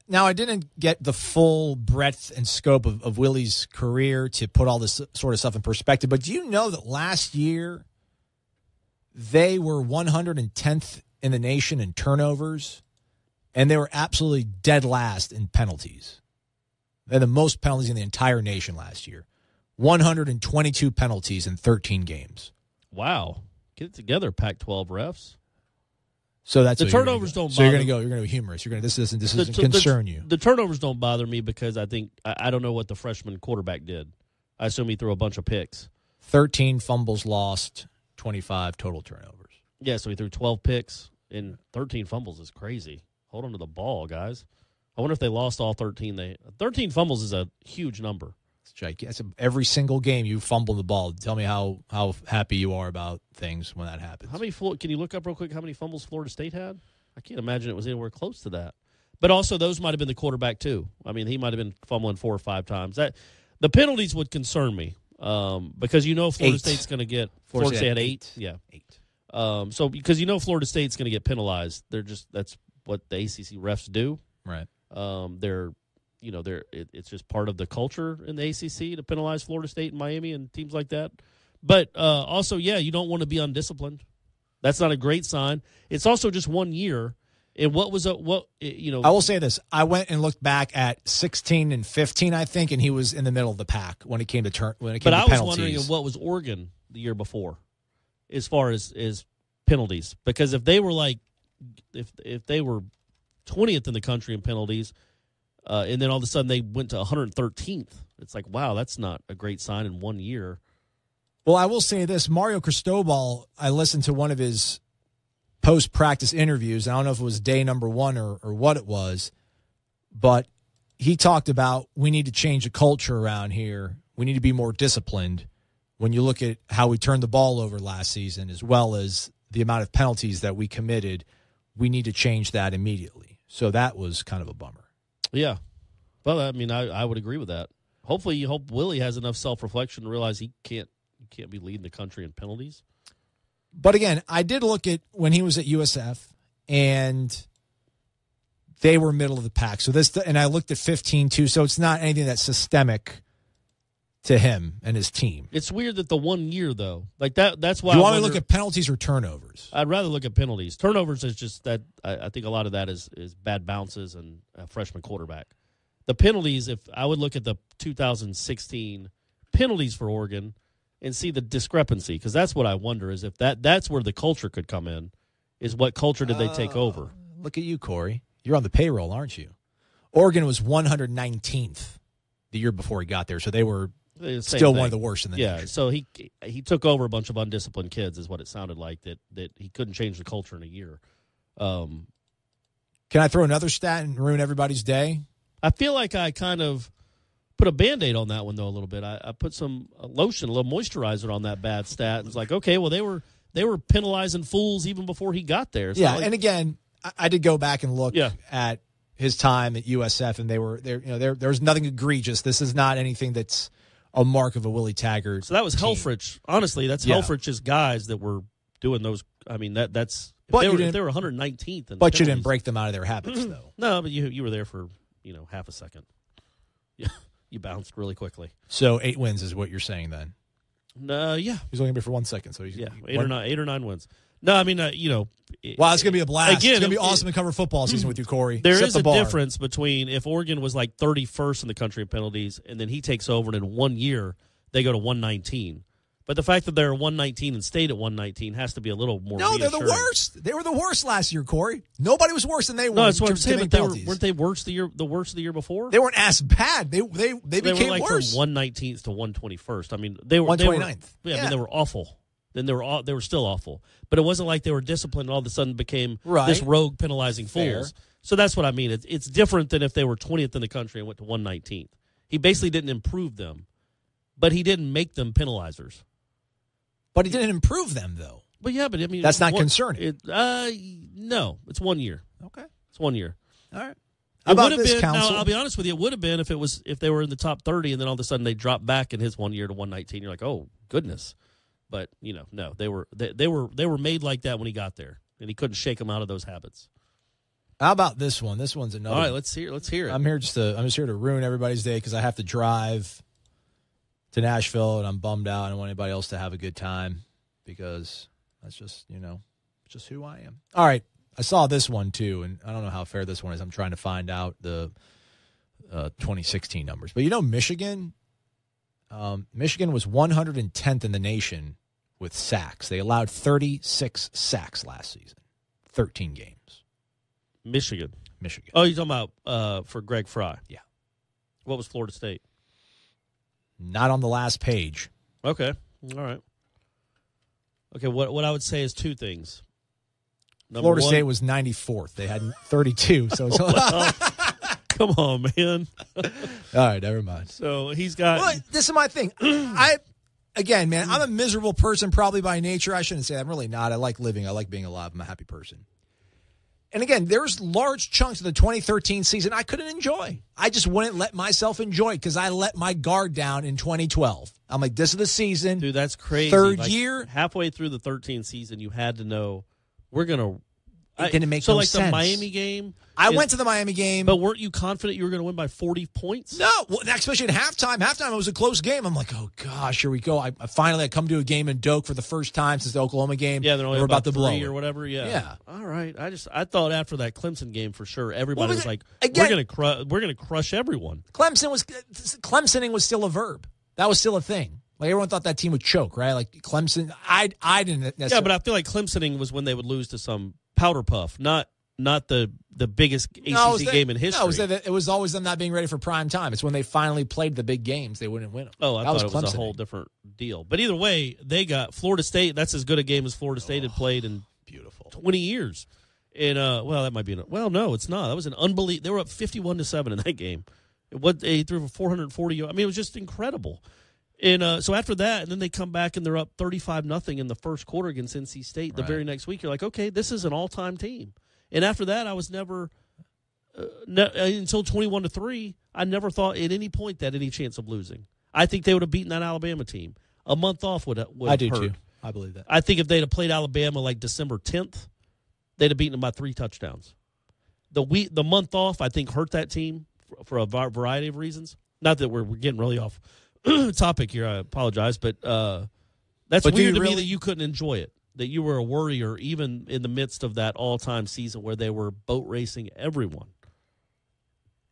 now I didn't get the full breadth and scope of Willie's career to put all this sort of stuff in perspective, but do you know that last year they were 110th in the nation in turnovers, and they were absolutely dead last in penalties? They had the most penalties in the entire nation last year. 122 penalties in 13 games. Wow. Get it together, Pac-12 refs. So that's the turnovers don't bother. So you're going to go humorous. You're going to this doesn't concern you. The turnovers don't bother me because I think I don't know what the freshman quarterback did. I assume he threw a bunch of picks. 13 fumbles lost, 25 total turnovers. Yeah, so he threw 12 picks and 13 fumbles is crazy. Hold on to the ball, guys. I wonder if they lost all 13. 13 fumbles is a huge number. It's every single game you fumble the ball. Tell me how happy you are about things when that happens. How many? Can you look up real quick how many fumbles Florida State had? I can't imagine it was anywhere close to that. But also, those might have been the quarterback too. I mean, he might have been fumbling 4 or 5 times. The penalties would concern me because Florida State's going to get. Florida State had 8. Yeah, 8. So because Florida State's going to get penalized, that's what the ACC refs do. Right. It's just part of the culture in the ACC to penalize Florida State and Miami and teams like that. But also, you don't want to be undisciplined. That's not a great sign. It's also just 1 year. And I will say this. I went and looked back at 16 and 15, I think, and he was in the middle of the pack when it came to penalties. But I was wondering what was Oregon the year before as far as penalties. Because if they were if they were 20th in the country in penalties, and then all of a sudden they went to 113th, it's like, wow, that's not a great sign in 1 year. Well, I will say this. Mario Cristobal, I listened to one of his post-practice interviews. I don't know if it was day number 1 or what it was, but he talked about we need to change the culture around here. We need to be more disciplined. When you look at how we turned the ball over last season, as well as the amount of penalties that we committed, we need to change that immediately. So that was kind of a bummer. Yeah. Well, I mean, I would agree with that. Hopefully, you hope Willie has enough self-reflection to realize he can't be leading the country in penalties. But again, I did look at when he was at USF, and they were middle of the pack. So and I looked at 15 too. So it's not anything that's systemic to him and his team. It's weird that the 1 year though, like that. That's why you want to look at penalties or turnovers. I'd rather look at penalties. Turnovers is just that. I think a lot of that is bad bounces and a freshman quarterback. The penalties, if I would look at the 2016 penalties for Oregon and see the discrepancy, because that's what I wonder is if that's where the culture could come in, is what culture did they take over? Look at you, Corey. You're on the payroll, aren't you? Oregon was 119th the year before he got there, so they were still one of the worst in the nation. So he took over a bunch of undisciplined kids is what it sounded like, that he couldn't change the culture in a year. Can I throw another stat and ruin everybody's day? I feel like I kind of put a Band-Aid on that one, though, a little bit. I put some lotion, a little moisturizer on that bad stat. It's like, okay, well, they were penalizing fools even before he got there. So and again, I did go back and look at his time at USF, and there was nothing egregious. This is not anything that's a mark of a Willie Taggart. So that was Helfrich. Honestly, that's Helfrich's guys that were doing those. I mean, that's if they were 119th. But you didn't break them out of their habits, though. No, but you were there for half a second. Yeah. You bounced really quickly. So 8 wins is what you're saying then? Yeah. He's only going to be for 1 second. So he's 8 or 9 wins. No, I mean, wow, it's going to be a blast. Again, it's going to be awesome to cover football season with you, Corey. There is a difference between if Oregon was like 31st in the country in penalties and then he takes over and in 1 year they go to 119. But the fact that they're 119 and stayed at 119 has to be a little more reassuring. They're the worst. They were the worst last year, Corey. Nobody was worse than they were. No, that's what I'm saying. But weren't they worse the year before? They weren't as bad. They became were like worse. From 119th to 121st. I mean, they were 129th. I mean, they were awful. Then they were still awful. But it wasn't like they were disciplined and all of a sudden became this rogue penalizing fools. So that's what I mean. It's different than if they were 20th in the country and went to 119th. He basically didn't improve them, but he didn't make them penalizers. But he didn't improve them, though. But I mean, that's not concerning. No, it's 1 year. Okay, it's 1 year. All right. It would have been. Now, I'll be honest with you. It would have been if they were in the top 30, and then all of a sudden they dropped back in his 1 year to 119. You're like, oh goodness. But no, they were made like that when he got there, and he couldn't shake them out of those habits. How about this one? This one's another. All right, let's hear it. I'm just here to ruin everybody's day because I have to drive to Nashville, and I'm bummed out. I don't want anybody else to have a good time because that's just, just who I am. All right. I saw this one, too, and I don't know how fair this one is. I'm trying to find out the 2016 numbers. But Michigan? Michigan was 110th in the nation with sacks. They allowed 36 sacks last season, 13 games. Michigan. Oh, you're talking about for Greg Fry? Yeah. What was Florida State? Not on the last page. Okay. All right. Okay, what I would say is two things. Florida State was 94th. They had 32. So it's come on, man. All right, never mind. So he's got. Well, this is my thing. I'm a miserable person probably by nature. I shouldn't say that. I'm really not. I like living. I like being alive. I'm a happy person. And again, there's large chunks of the 2013 season I couldn't enjoy. I just wouldn't let myself enjoy it because I let my guard down in 2012. I'm like, this is the season. Dude, that's crazy. Third like, year. Halfway through the 13th season, you had to know we're going to. It didn't make so no like sense. The Miami game. I went to the Miami game. But weren't you confident you were going to win by 40 points? No, well, especially at halftime. Halftime, it was a close game. I'm like, oh, gosh, here we go. I finally come to a game in Doak for the first time since the Oklahoma game. Yeah, they're only we're about to blow three or whatever. Yeah. All right. I thought after that Clemson game for sure, everybody was like, again, we're going to crush everyone. Clemsoning was still a verb. That was still a thing. Like, everyone thought that team would choke, right? Like, Clemson, I didn't necessarily. Yeah, but I feel like Clemsoning was when they would lose to some powder puff, not the biggest ACC game in history. No, it was always them not being ready for prime time. It's when they finally played the big games, they wouldn't win them. Oh, I thought it was a whole different deal. But either way, they got Florida State. That's as good a game as Florida State had played in 20 years. And, that might be no, it's not. That was an unbelievable. They were up 51-7 in that game. They threw for 440. I mean, it was just incredible. And so after that, and then they come back and they're up 35-0 in the first quarter against NC State. The very next week, you're like, okay, this is an all-time team. And after that, I was never until 21-3. I never thought at any point they had any chance of losing. I think they would have beaten that Alabama team. A month off would have I do hurt. too. I believe that. I think if they'd have played Alabama like December 10th, they'd have beaten them by 3 touchdowns. The month off, I think, hurt that team for a variety of reasons. Not that we're getting really off topic here. I apologize, but that's weird to me that you couldn't enjoy it. That you were a worrier even in the midst of that all-time season where they were boat racing everyone.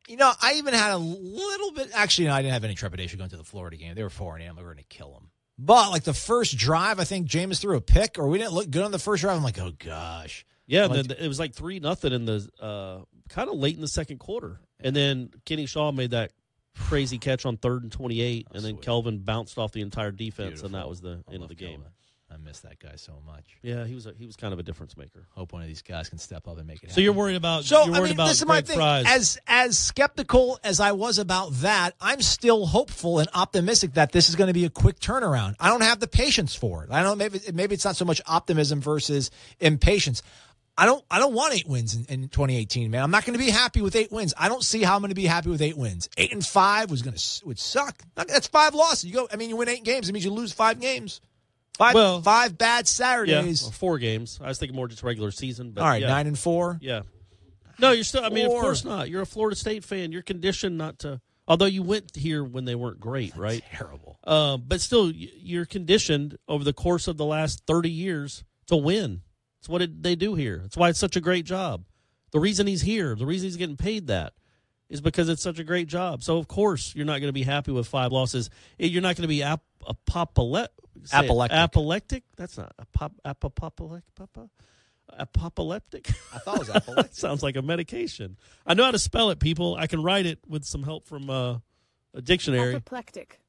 You know, I even had a little bit. Actually, no, I didn't have any trepidation going to the Florida game. They were 4-0. We were going to kill them. But like the first drive, I think Jameis threw a pick, or we didn't look good on the first drive. I'm like, oh gosh. Yeah, it was like 3-0 in the kind of late in the second quarter, and then Kenny Shaw made that crazy catch on 3rd and 28, and then Kelvin bounced off the entire defense, and that was the end of the game. Kelvin. I miss that guy so much. Yeah, he was kind of a difference maker. Hope one of these guys can step up and make it happen. So you're worried about this is my thing. Fries. As skeptical as I was about that, I'm still hopeful and optimistic that this is going to be a quick turnaround. I don't have the patience for it. I don't. Maybe it's not so much optimism versus impatience. I don't want 8 wins in 2018, man. I'm not going to be happy with 8 wins. I don't see how I'm going to be happy with 8 wins. 8-5 would suck. That's 5 losses. You win 8 games. It means you lose 5 games. 5 bad Saturdays. Yeah, 4 games. I was thinking more just regular season. But all right, 9-4. Yeah. No, you're still. I mean, of course not. You're a Florida State fan. You're conditioned not to. Although you went here when they weren't great, right? Terrible. But still, you're conditioned over the course of the last 30 years to win. It's what they do here. That's why it's such a great job. The reason he's here, the reason he's getting paid that, is because it's such a great job. So, of course, you're not going to be happy with 5 losses. You're not going to be apoplectic. That's not apoplectic. I thought it was apoplectic. Sounds like a medication. I know how to spell it, people. I can write it with some help from a dictionary. Apoplectic.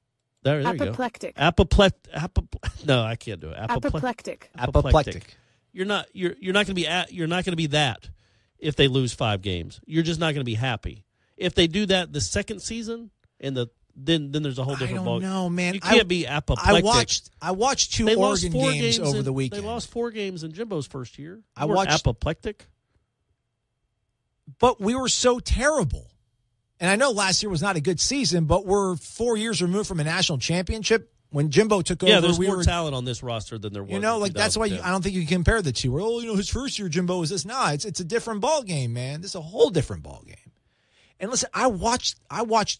There you go. Apoplectic. No, I can't do it. Apoplectic. Apoplectic. You're not going to be that if they lose 5 games. You're just not going to be happy. If they do that the second season and then there's a whole different ball. I don't know, man. You can't be apoplectic. I watched 2 Oregon games over the weekend. They lost 4 games in Jimbo's first year. I watched apoplectic. But we were so terrible. And I know last year was not a good season, but we're 4 years removed from a national championship. When Jimbo took over, there's more talent on this roster than there was. That's why I don't think you can compare the two. His first year Jimbo was this. Nah, it's a different ball game, man. This is a whole different ball game. And listen, I watched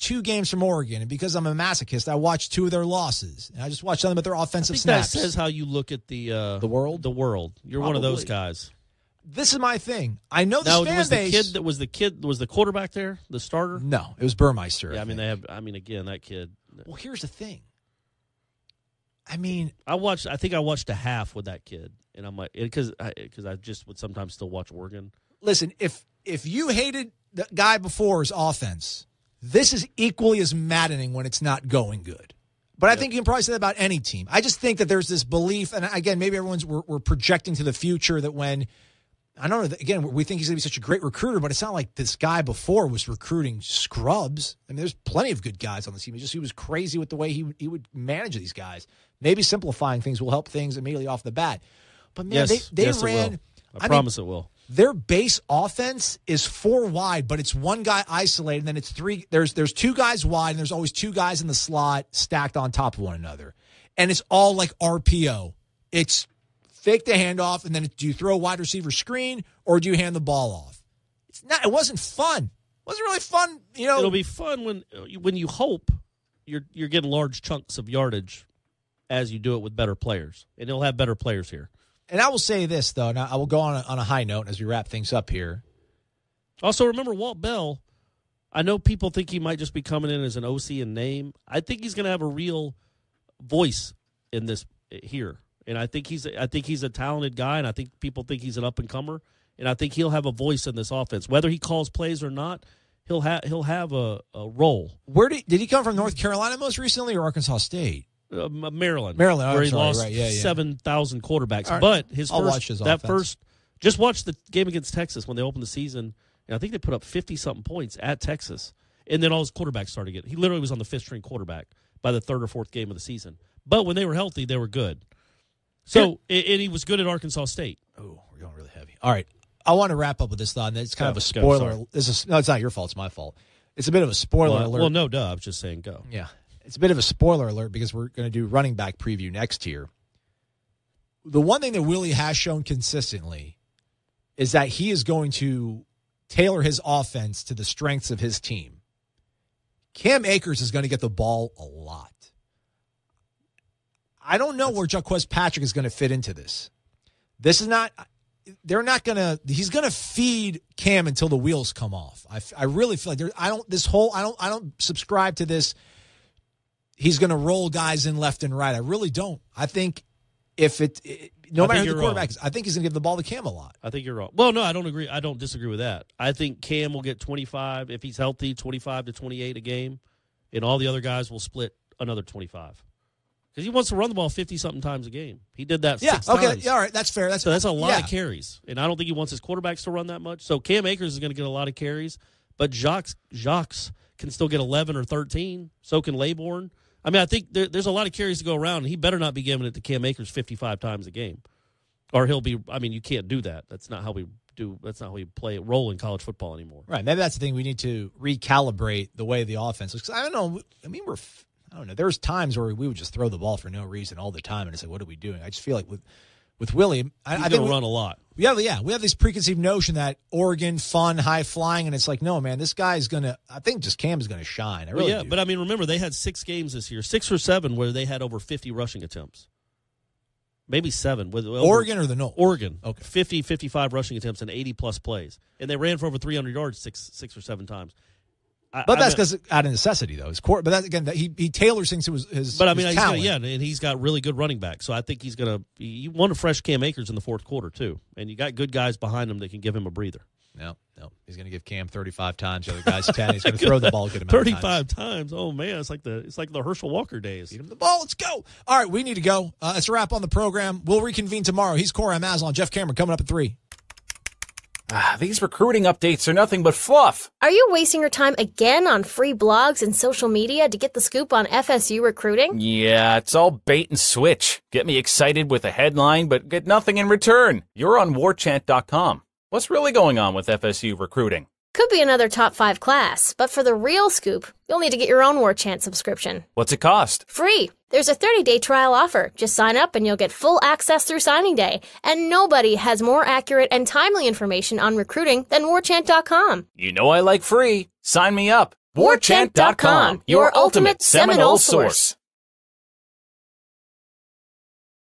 2 games from Oregon, and because I'm a masochist, I watched 2 of their losses, and I just watched them at their offensive snaps. That says how you look at the world. The world. You're one of those guys. This is my thing. I know this fan base. Was the quarterback there, the starter? No, it was Burmeister. Yeah, again, that kid. Well, here's the thing. I mean, I think I watched a half with that kid, and I'm like, because I just would sometimes still watch Oregon. Listen, if you hated the guy before's offense, this is equally as maddening when it's not going good. But I think you can probably say that about any team. I just think that there's this belief, and again, maybe we're projecting to the future that when, I don't know, again, we think he's going to be such a great recruiter, but it's not like this guy before was recruiting scrubs. I mean, there's plenty of good guys on the team. He was crazy with the way he would manage these guys. Maybe simplifying things will help things immediately off the bat. But, man, they ran. I promise it will. their base offense is 4 wide, but it's one guy isolated, and then it's 3. There's 2 guys wide, and there's always 2 guys in the slot stacked on top of one another. And it's all like RPO. It's fake the handoff, and then do you throw a wide receiver screen, or do you hand the ball off? It wasn't fun. It wasn't really fun. It'll be fun when you hope you're getting large chunks of yardage as you do it with better players, and you'll have better players here. And I will say this, though. Now, I will go on a high note as we wrap things up here. Also, remember Walt Bell. I know people think he might just be coming in as an OC in name. I think he's going to have a real voice in this here, and I think he's a talented guy, and I think people think he's an up and comer, and I think he'll have a voice in this offense, whether he calls plays or not. He'll have a role. Where did he come from? North Carolina most recently, or Arkansas State? Maryland, where he lost 7,000 quarterbacks. Right. But just watch the game against Texas when they opened the season, and I think they put up 50-something points at Texas, and then all his quarterbacks started getting. He literally was on the 5th-string quarterback by the 3rd or 4th game of the season. But when they were healthy, they were good. So, and he was good at Arkansas State. Oh, we're going really heavy. All right. I want to wrap up with this thought, and it's kind of a spoiler. No, it's not your fault. It's my fault. It's a bit of a spoiler alert. Well, no, duh. I was just saying go. Yeah. It's a bit of a spoiler alert because we're going to do running back preview next year. The one thing that Willie has shown consistently is that he is going to tailor his offense to the strengths of his team. Cam Akers is going to get the ball a lot. I don't know where Jaquez Patrick is going to fit into this. This is not – they're not going to – he's going to feed Cam until the wheels come off. I really feel like I don't subscribe to this – he's going to roll guys in left and right. I really don't. I think no matter who the quarterback is, I think he's going to give the ball to Cam a lot. I think you're wrong. Well, no, I don't agree. I don't disagree with that. I think Cam will get 25, if he's healthy, 25 to 28 a game, and all the other guys will split another 25. Because he wants to run the ball 50-something times a game. He did that 6 times. Okay, all right, that's fair. So that's a lot of carries, and I don't think he wants his quarterbacks to run that much. So Cam Akers is going to get a lot of carries, but Jacques can still get 11 or 13. So can Laybourne. I mean, I think there's a lot of carries to go around, and he better not be giving it to Cam Akers 55 times a game. Or he'll be – I mean, you can't do that. That's not how we do – that's not how we roll in college football anymore. Right. Maybe that's the thing. We need to recalibrate the way the offense looks. I don't know. I mean, I don't know. There's times where we would just throw the ball for no reason all the time, and it's like, what are we doing? I just feel like with Willie – I think we run a lot. We have this preconceived notion that Oregon, fun, high flying, and it's like, no, man, this guy's going to – I think just Cam is going to shine. I really do. But I mean, remember, they had 6 games this year, 6 or 7, where they had over 50 rushing attempts. Maybe 7. Oregon or the Noles? Oregon. Okay. 50, 55 rushing attempts and 80-plus plays. And they ran for over 300 yards 6 or 7 times. But that's because out of necessity, though. But that, again, he tailors things to his But I mean, his talent. and he's got really good running backs. So I think he's going to – you want a fresh Cam Akers in the 4th quarter, too. And you got good guys behind him that can give him a breather. No. He's going to give Cam 35 times. The other guys 10. He's going to throw the ball a good amount of times. 35 times. Oh, man. It's like the Herschel Walker days. Feed him the ball. Let's go. All right, we need to go. That's a wrap on the program. We'll reconvene tomorrow. He's Corey. I'm Aslan. Jeff Cameron coming up at 3. These recruiting updates are nothing but fluff. Are you wasting your time again on free blogs and social media to get the scoop on FSU recruiting? Yeah, it's all bait and switch. Get me excited with a headline, but get nothing in return. You're on warchant.com. What's really going on with FSU recruiting? Could be another top 5 class, but for the real scoop, you'll need to get your own War Chant subscription. What's it cost? Free. There's a 30-day trial offer. Just sign up and you'll get full access through signing day. And nobody has more accurate and timely information on recruiting than warchant.com. You know I like free. Sign me up. Warchant.com, your ultimate Seminole source.